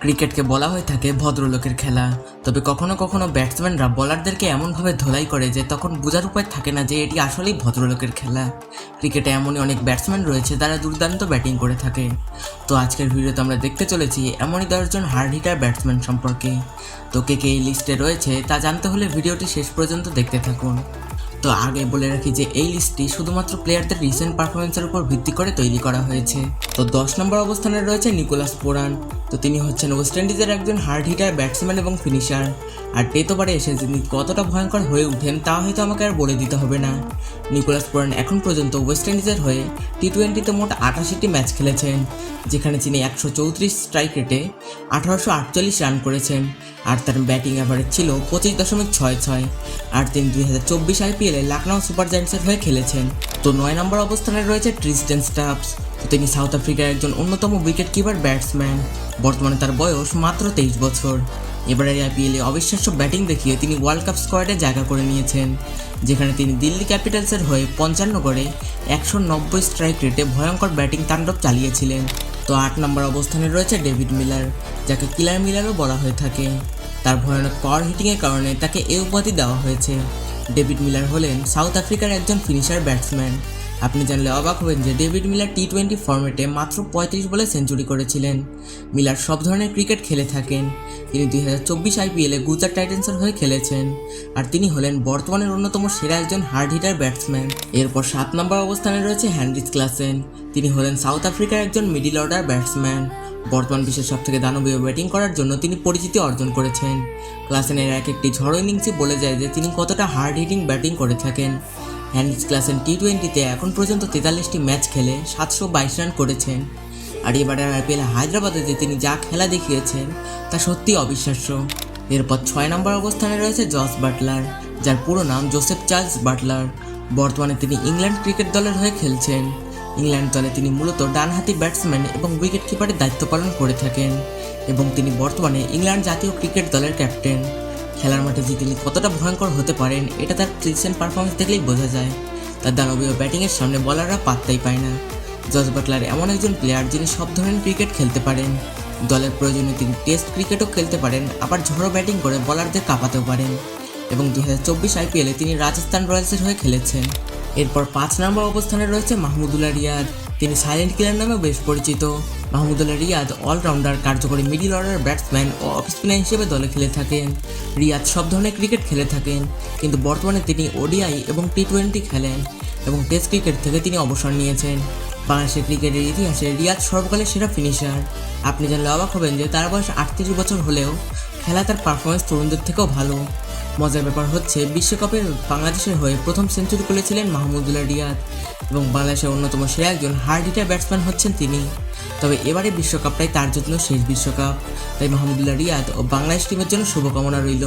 ক্রিকেটকে বলা হয়ে থাকে ভদ্রলোকের খেলা, তবে কখনো কখনো ব্যাটসম্যানরা বলারদেরকে এমনভাবে ধোলাই করে যে তখন বোঝার উপায় থাকে না যে এটি আসলেই ভদ্রলোকের খেলা। ক্রিকেটে এমনই অনেক ব্যাটসম্যান রয়েছে যারা দুর্দান্ত ব্যাটিং করে থাকে। তো আজকের ভিডিওতে আমরা দেখতে চলেছি এমনই 10জন হার্ড হিটার ব্যাটসম্যান সম্পর্কে। তো কে কে এই লিস্টে রয়েছে তা জানতে হলে ভিডিওটি শেষ পর্যন্ত দেখতে থাকুন। তো আগে বলে রাখি যে এই লিস্টটি শুধুমাত্র প্লেয়ারদের রিসেন্ট পারফরমেন্সের উপর ভিত্তি করে তৈরি করা হয়েছে। তো 10 নম্বর অবস্থানে রয়েছে নিকোলাস পুরান। তো তিনি হচ্ছেন ওয়েস্ট ইন্ডিজের একজন হার্ড হিটার ব্যাটসম্যান এবং ফিনিশার। আর টেতোবারে এসে তিনি কতটা ভয়ঙ্কর হয়ে উঠেন তা হয়তো আমাকে আর বলে দিতে হবে না। নিকোলাস পুরান এখন পর্যন্ত ওয়েস্ট ইন্ডিজের হয়ে টি-20তে মোট 88টি ম্যাচ খেলেছেন, যেখানে তিনি 134 স্ট্রাইক রেটে 1848 রান করেছেন। আর তার ব্যাটিং অ্যাভারেজ ছিল 25.66। আর তিনি 2024 IPL-এ লখনউ সুপার জায়ান্টসের হয়ে খেলেছেন। তো 9 নম্বর অবস্থানে রয়েছে ট্রিস্টেন স্টাবস। তিনি সাউথ আফ্রিকার একজন অন্যতম উইকেট কিপার ব্যাটসম্যান। বর্তমানে তার বয়স মাত্র 23 বছর। এবারের IPL-এ অবিশ্বাস্য ব্যাটিং দেখিয়ে তিনি ওয়ার্ল্ড কাপ স্কোয়াডে জায়গা করে নিয়েছেন, যেখানে তিনি দিল্লি ক্যাপিটালসের হয়ে 55 গড়ে 190 স্ট্রাইক রেটে ভয়ঙ্কর ব্যাটিং তাণ্ডব চালিয়েছিলেন। তো 8 নম্বর অবস্থানে রয়েছে ডেভিড মিলার, যাকে কিলার মিলারও বলা হয়ে থাকে। তার ভয়ানক পাওয়ার হিটিংয়ের কারণে তাকে এই উপাধি দেওয়া হয়েছে। ডেভিড মিলার হলেন সাউথ আফ্রিকার একজন ফিনিশার ব্যাটসম্যান। আপনি জানলে অবাক হবেন যে ডেভিড মিলার টি-20 ফর্মেটে মাত্র 35 বলে সেঞ্চুরি করেছিলেন। মিলার সব ধরনের ক্রিকেট খেলে থাকেন। তিনি 2024 IPL-এ গুজরাট টাইটান্সের হয়ে খেলেছেন। আর তিনি হলেন বর্তমানের অন্যতম সেরা একজন হার্ড হিটার ব্যাটসম্যান। এরপর 7 নম্বর অবস্থানে রয়েছে হেনরিচ ক্লাসেন। তিনি হলেন সাউথ আফ্রিকার একজন মিডল অর্ডার ব্যাটসম্যান। বর্তমান বিশ্বের সবথেকে দানবীয় ব্যাটিং করার জন্য তিনি পরিচিতি অর্জন করেছেন। ক্লাসেনের এক একটি ঝড়ো ইনিংসই বলে যায় যে তিনি কতটা হার্ড হিটিং ব্যাটিং করে থাকেন। হেনরিচ ক্লাসেন টি-20তে এখন পর্যন্ত 43টি ম্যাচ খেলে 722 রান করেছেন। আর এবারের IPL হায়দ্রাবাদে যে তিনি যা খেলা দেখিয়েছেন তা সত্যি অবিশ্বাস্য। এরপর 6 নম্বর অবস্থানে রয়েছে জস বাটলার, যার পুরো নাম জোসেফ চার্লস বাটলার। বর্তমানে তিনি ইংল্যান্ড ক্রিকেট দলের হয়ে খেলছেন। ইংল্যান্ড দলে তিনি মূলত ডানহাতি ব্যাটসম্যান এবং উইকেট কিপারের দায়িত্ব পালন করে থাকেন, এবং তিনি বর্তমানে ইংল্যান্ড জাতীয় ক্রিকেট দলের ক্যাপ্টেন। খেলার মাঠে যে তিনি কতটা ভয়ঙ্কর হতে পারেন এটা তার রিসেন্ট পারফরমেন্স দেখলেই বোঝা যায়। তার দানবীয় ব্যাটিংয়ের সামনে বলাররা পাত্তাই পায় না। জস বাটলার এমন একজন প্লেয়ার যিনি সব ধরনের ক্রিকেট খেলতে পারেন। দলের প্রয়োজনে তিনি টেস্ট ক্রিকেটও খেলতে পারেন, আবার ঝড়ো ব্যাটিং করে বলারদের কাঁপাতেও পারেন। এবং 2024 IPL-এ তিনি রাজস্থান রয়্যালসের হয়ে খেলেছেন। এরপর 5 নম্বর অবস্থানে রয়েছে মাহমুদুল্লাহ রিয়াদ। তিনি সাইলেন্ট কিলার নামেও বেশ পরিচিত। মাহমুদুল্লাহ রিয়াদ অলরাউন্ডার, কার্যকরী মিডল অর্ডার ব্যাটসম্যান ও অফ স্পিনার হিসেবে দলে খেলে থাকেন। রিয়াদ সব ধরনের ক্রিকেট খেলে থাকেন, কিন্তু বর্তমানে তিনি ODI এবং টি-20 খেলেন এবং টেস্ট ক্রিকেট থেকে তিনি অবসর নিয়েছেন। বাংলাদেশের ক্রিকেটের ইতিহাসে রিয়াদ সর্বকালের সেরা ফিনিশার। আপনি জানলে অবাক হবেন যে তার বয়স 38 বছর হলেও খেলা তার পারফরমেন্স তরুণদের থেকেও ভালো। মজার ব্যাপার হচ্ছে বিশ্বকাপের বাংলাদেশের হয়ে প্রথম সেঞ্চুরি করেছিলেন মাহমুদুল্লাহ রিয়াদ, এবং বাংলাদেশের অন্যতম সেরা একজন হার্ড হিটার ব্যাটসম্যান হচ্ছেন তিনি। তবে এবারে বিশ্বকাপটাই তার জন্য শেষ বিশ্বকাপ, তাই মাহমুদুল্লাহ রিয়াদ ও বাংলাদেশ টিমের জন্য শুভকামনা রইল।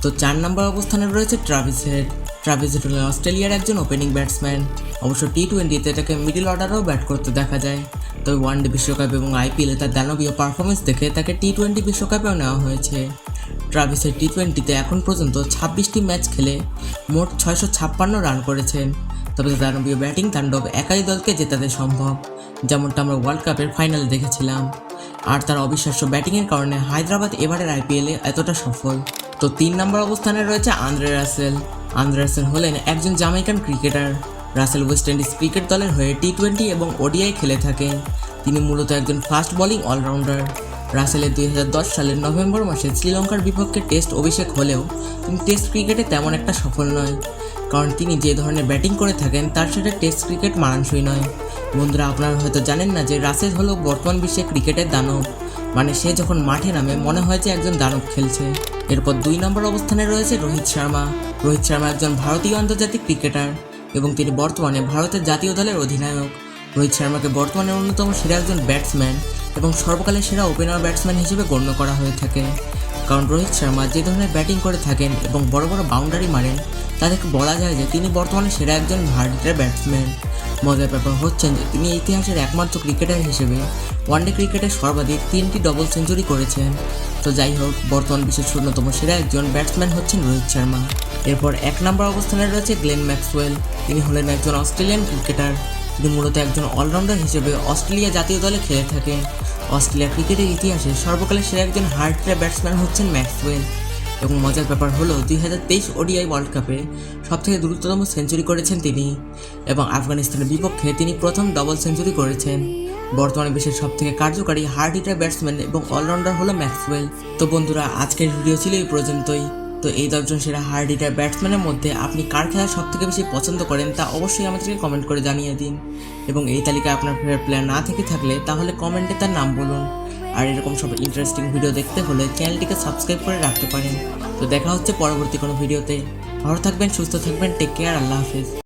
তো 4 নম্বর অবস্থানে রয়েছে ট্রাভিস হেড। ট্রাভিস হেড হলেন অস্ট্রেলিয়ার একজন ওপেনিং ব্যাটসম্যান। অবশ্য টি-20তে তাকে মিডল অর্ডারেও ব্যাট করতে দেখা যায়, তবে ওয়ানডে বিশ্বকাপ এবং IPL-এ তার দানবীয় পারফরমেন্স দেখে তাকে টি-20 বিশ্বকাপেও নেওয়া হয়েছে। ট্রাভিসের টি-20তে এখন পর্যন্ত 26টি ম্যাচ খেলে মোট 656 রান করেছেন। তবে তার দানবীয় ব্যাটিং তাণ্ডব একাই দলকে জেতাতে সম্ভব, যেমনটা আমরা ওয়ার্ল্ড কাপের ফাইনালে দেখেছিলাম। আর তার অবিশ্বাস্য ব্যাটিংয়ের কারণে হায়দ্রাবাদ এবারের IPL-এ এতটা সফল। তো 3 নম্বর অবস্থানে রয়েছে আন্দ্রে রাসেল। আন্দ্রে রাসেল হলেন একজন Jamaican cricketer. Russell West Indies cricket দলের হয়ে টি-20 এবং ODI খেলে থাকেন। তিনি মূলত একজন ফাস্ট বোলিং অলরাউন্ডার। রাসেলের 2010 সালের নভেম্বর মাসে শ্রীলঙ্কার বিপক্ষে টেস্ট অভিষেক হলেও তিনি টেস্ট ক্রিকেটে তেমন একটা সফল নয়, কারণ তিনি যে ধরনের ব্যাটিং করে থাকেন তার সাথে টেস্ট ক্রিকেট মানানসই নয়। বন্ধুরা, আপনারা হয়তো জানেন না যে রাসেল হলো বর্তমান বিশ্বে ক্রিকেটের দানব। মানে সে যখন মাঠে নামে মনে হয় যে একজন দানব খেলছে। এরপর 2 নম্বর অবস্থানে রয়েছে রোহিত শর্মা। রোহিত শর্মা একজন ভারতীয় আন্তর্জাতিক ক্রিকেটার এবং তিনি বর্তমানে ভারতের জাতীয় দলের অধিনায়ক। রোহিত শর্মাকে বর্তমানে অন্যতম সেরা একজন ব্যাটসম্যান এবং সর্বকালের সেরা ওপেনার ব্যাটসম্যান হিসেবে গণ্য করা হয়ে থাকে, কারণ রোহিত শর্মা যে ধরনের ব্যাটিং করে থাকেন এবং বড় বড় বাউন্ডারি মারেন তা থেকে বলা যায় যে তিনি বর্তমানে সেরা একজন হার্ড হিটার ব্যাটসম্যান। মজার ব্যাপার হচ্ছেন যে তিনি ইতিহাসের একমাত্র ক্রিকেটার হিসেবে ওয়ানডে ক্রিকেটে সর্বাধিক 3টি ডবল সেঞ্চুরি করেছেন। তো যাই হোক, বর্তমান বিশ্বের অন্যতম সেরা একজন ব্যাটসম্যান হচ্ছেন রোহিত শর্মা। এরপর 1 নম্বর অবস্থানে রয়েছে গ্লেন ম্যাক্সওয়েল। তিনি হলেন একজন অস্ট্রেলিয়ান ক্রিকেটার। তিনি মূলত একজন অলরাউন্ডার হিসেবে অস্ট্রেলিয়া জাতীয় দলে খেলে থাকেন। অস্ট্রেলিয়া ক্রিকেটের ইতিহাসে সর্বকালের সেরা একজন হার্ড হিটার ব্যাটসম্যান হচ্ছেন ম্যাক্সওয়েল। এবং মজার ব্যাপার হলো 2023 ওডিআই ওয়ার্ল্ড কাপে সবথেকে দ্রুততম সেঞ্চুরি করেছেন তিনি, এবং আফগানিস্তানের বিপক্ষে তিনি প্রথম ডাবল সেঞ্চুরি করেছেন। বর্তমানে বিশ্বের সবথেকে কার্যকারী হার্ড হিটার ব্যাটসম্যান এবং অলরাউন্ডার হলো ম্যাক্সওয়েল। তো বন্ধুরা, আজকের ভিডিও ছিল এই পর্যন্তই। তো এই 10 জন সেরা হার্ড হিটার ব্যাটসম্যানের মধ্যে আপনি কার খেলা সবথেকে বেশি পছন্দ করেন তা অবশ্যই আমাদেরকে কমেন্ট করে জানিয়ে দিন। এবং এই তালিকায় আপনার ফেভারিট প্লেয়ার না থেকে থাকলে তাহলে কমেন্টে তার নাম বলুন। আর এরকম সব ইন্টারেস্টিং ভিডিও দেখতে হলে চ্যানেলটিকে সাবস্ক্রাইব করে রাখতে পারেন। তো দেখা হচ্ছে পরবর্তী কোনো ভিডিওতে। ভালো থাকবেন, সুস্থ থাকবেন, টেক কেয়ার, আল্লাহ হাফেজ।